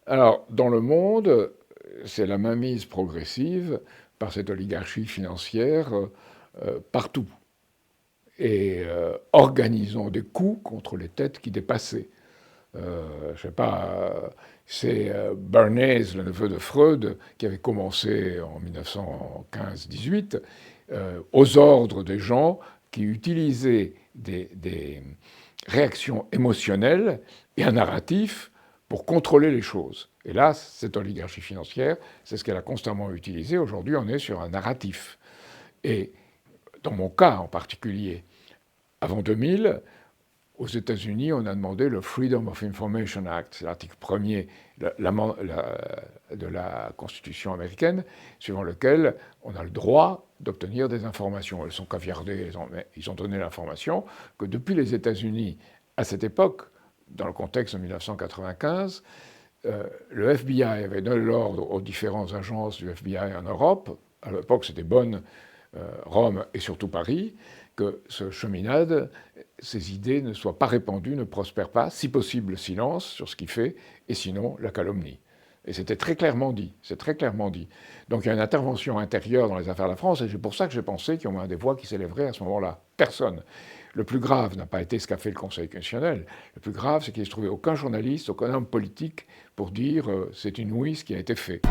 Alors, dans le monde, c'est la mainmise progressive par cette oligarchie financière partout. Et organisant des coups contre les têtes qui dépassaient. Je sais pas, c'est Bernays, le neveu de Freud, qui avait commencé en 1915-18, aux ordres des gens qui utilisaient des réactions émotionnelles et un narratif pour contrôler les choses. Et là, cette oligarchie financière, c'est ce qu'elle a constamment utilisé. Aujourd'hui, on est sur un narratif. Et dans mon cas en particulier, avant 2000, aux États-Unis, on a demandé le Freedom of Information Act, c'est l'article premier de la Constitution américaine, suivant lequel on a le droit d'obtenir des informations. Elles sont caviardées, ils ont donné l'information que depuis les États-Unis, à cette époque, dans le contexte de 1995, le FBI avait donné l'ordre aux différentes agences du FBI en Europe, à l'époque c'était Bonn, Rome et surtout Paris, que ce cheminade, ces idées ne soient pas répandues, ne prospèrent pas, si possible le silence sur ce qu'il fait, et sinon la calomnie. Et c'était très clairement dit, c'est très clairement dit. Donc il y a une intervention intérieure dans les affaires de la France, et c'est pour ça que j'ai pensé qu'il y aurait des voix qui s'élèveraient à ce moment-là. Personne. Le plus grave n'a pas été ce qu'a fait le Conseil constitutionnel. Le plus grave, c'est qu'il ne se trouvait aucun journaliste, aucun homme politique pour dire c'est une ouïe ce qui a été fait.